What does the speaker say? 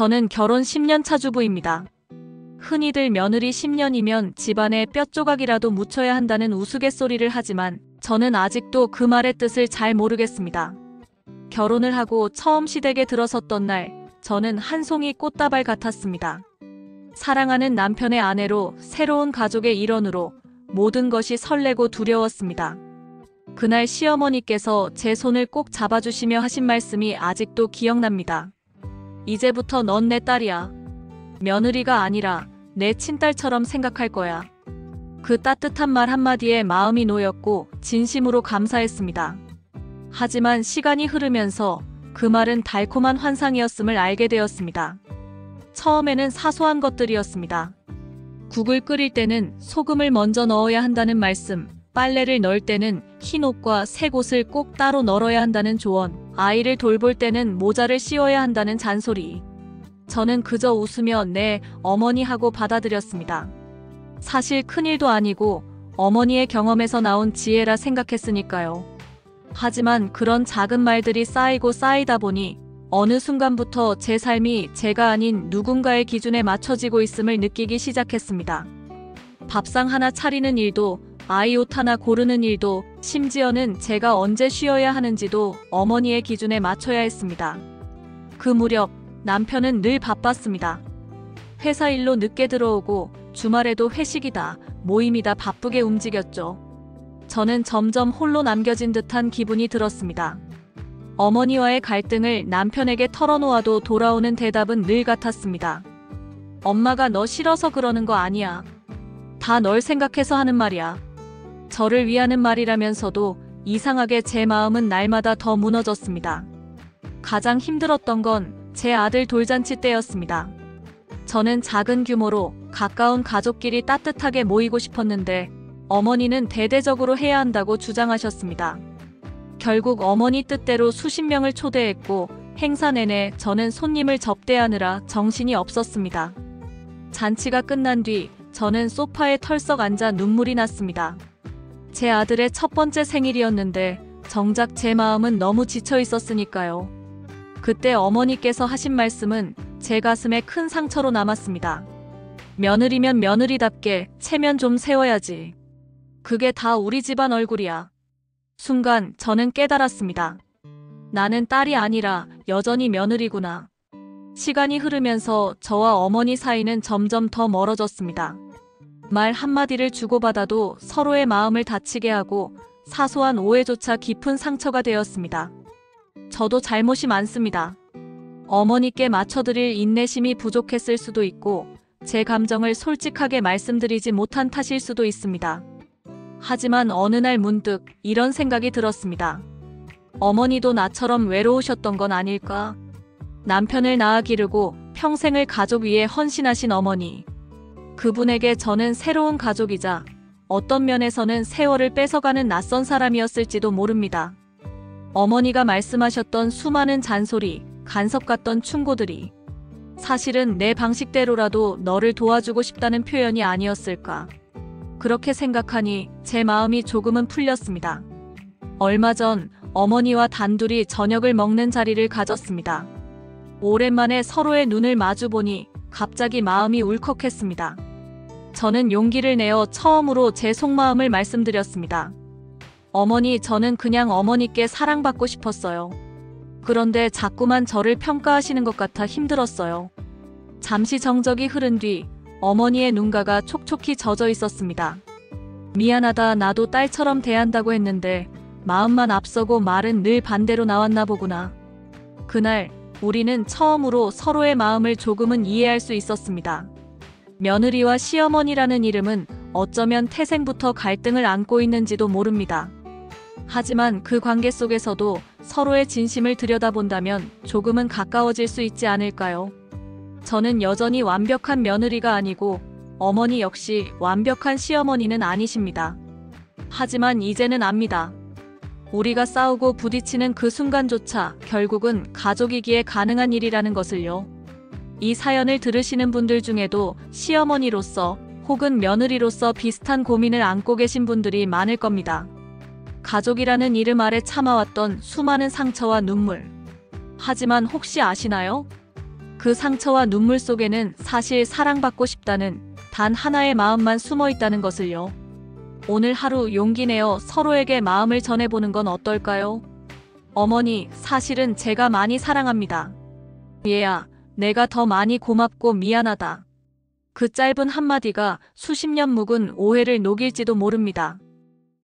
저는 결혼 10년 차 주부입니다. 흔히들 며느리 10년이면 집안에 뼈조각이라도 묻혀야 한다는 우스갯소리를 하지만 저는 아직도 그 말의 뜻을 잘 모르겠습니다. 결혼을 하고 처음 시댁에 들어섰던 날, 저는 한 송이 꽃다발 같았습니다. 사랑하는 남편의 아내로, 새로운 가족의 일원으로 모든 것이 설레고 두려웠습니다. 그날 시어머니께서 제 손을 꼭 잡아주시며 하신 말씀이 아직도 기억납니다. 이제부터 넌 내 딸이야. 며느리가 아니라 내 친딸처럼 생각할 거야. 그 따뜻한 말 한마디에 마음이 놓였고 진심으로 감사했습니다. 하지만 시간이 흐르면서 그 말은 달콤한 환상이었음을 알게 되었습니다. 처음에는 사소한 것들이었습니다. 국을 끓일 때는 소금을 먼저 넣어야 한다는 말씀, 빨래를 넣을 때는 흰 옷과 색 옷을 꼭 따로 널어야 한다는 조언, 아이를 돌볼 때는 모자를 씌워야 한다는 잔소리. 저는 그저 웃으며 네, 어머니 하고 받아들였습니다. 사실 큰일도 아니고 어머니의 경험에서 나온 지혜라 생각했으니까요. 하지만 그런 작은 말들이 쌓이고 쌓이다 보니 어느 순간부터 제 삶이 제가 아닌 누군가의 기준에 맞춰지고 있음을 느끼기 시작했습니다. 밥상 하나 차리는 일도, 아이 옷 하나 고르는 일도, 심지어는 제가 언제 쉬어야 하는지도 어머니의 기준에 맞춰야 했습니다. 그 무렵 남편은 늘 바빴습니다. 회사 일로 늦게 들어오고 주말에도 회식이다, 모임이다 바쁘게 움직였죠. 저는 점점 홀로 남겨진 듯한 기분이 들었습니다. 어머니와의 갈등을 남편에게 털어놓아도 돌아오는 대답은 늘 같았습니다. 엄마가 너 싫어서 그러는 거 아니야. 다 널 생각해서 하는 말이야. 저를 위하는 말이라면서도 이상하게 제 마음은 날마다 더 무너졌습니다. 가장 힘들었던 건 제 아들 돌잔치 때였습니다. 저는 작은 규모로 가까운 가족끼리 따뜻하게 모이고 싶었는데 어머니는 대대적으로 해야 한다고 주장하셨습니다. 결국 어머니 뜻대로 수십 명을 초대했고 행사 내내 저는 손님을 접대하느라 정신이 없었습니다. 잔치가 끝난 뒤 저는 소파에 털썩 앉아 눈물이 났습니다. 제 아들의 첫 번째 생일이었는데 정작 제 마음은 너무 지쳐 있었으니까요. 그때 어머니께서 하신 말씀은 제 가슴에 큰 상처로 남았습니다. 며느리면 며느리답게 체면 좀 세워야지. 그게 다 우리 집안 얼굴이야. 순간 저는 깨달았습니다. 나는 딸이 아니라 여전히 며느리구나. 시간이 흐르면서 저와 어머니 사이는 점점 더 멀어졌습니다. 말 한마디를 주고받아도 서로의 마음을 다치게 하고 사소한 오해조차 깊은 상처가 되었습니다. 저도 잘못이 많습니다. 어머니께 맞춰드릴 인내심이 부족했을 수도 있고 제 감정을 솔직하게 말씀드리지 못한 탓일 수도 있습니다. 하지만 어느 날 문득 이런 생각이 들었습니다. 어머니도 나처럼 외로우셨던 건 아닐까? 남편을 낳아 기르고 평생을 가족 위해 헌신하신 어머니. 그분에게 저는 새로운 가족이자 어떤 면에서는 세월을 뺏어가는 낯선 사람이었을지도 모릅니다. 어머니가 말씀하셨던 수많은 잔소리, 간섭 같던 충고들이 사실은 내 방식대로라도 너를 도와주고 싶다는 표현이 아니었을까. 그렇게 생각하니 제 마음이 조금은 풀렸습니다. 얼마 전 어머니와 단둘이 저녁을 먹는 자리를 가졌습니다. 오랜만에 서로의 눈을 마주보니 갑자기 마음이 울컥했습니다. 저는 용기를 내어 처음으로 제 속마음을 말씀드렸습니다. 어머니, 저는 그냥 어머니께 사랑받고 싶었어요. 그런데 자꾸만 저를 평가하시는 것 같아 힘들었어요. 잠시 정적이 흐른 뒤 어머니의 눈가가 촉촉히 젖어 있었습니다. 미안하다, 나도 딸처럼 대한다고 했는데 마음만 앞서고 말은 늘 반대로 나왔나 보구나. 그날 우리는 처음으로 서로의 마음을 조금은 이해할 수 있었습니다. 며느리와 시어머니라는 이름은 어쩌면 태생부터 갈등을 안고 있는지도 모릅니다. 하지만 그 관계 속에서도 서로의 진심을 들여다본다면 조금은 가까워질 수 있지 않을까요? 저는 여전히 완벽한 며느리가 아니고 어머니 역시 완벽한 시어머니는 아니십니다. 하지만 이제는 압니다. 우리가 싸우고 부딪히는 그 순간조차 결국은 가족이기에 가능한 일이라는 것을요. 이 사연을 들으시는 분들 중에도 시어머니로서 혹은 며느리로서 비슷한 고민을 안고 계신 분들이 많을 겁니다. 가족이라는 이름 아래 참아왔던 수많은 상처와 눈물. 하지만 혹시 아시나요? 그 상처와 눈물 속에는 사실 사랑받고 싶다는 단 하나의 마음만 숨어 있다는 것을요. 오늘 하루 용기 내어 서로에게 마음을 전해보는 건 어떨까요? 어머니, 사실은 제가 많이 사랑합니다. 얘야, 내가 더 많이 고맙고 미안하다. 그 짧은 한마디가 수십 년 묵은 오해를 녹일지도 모릅니다.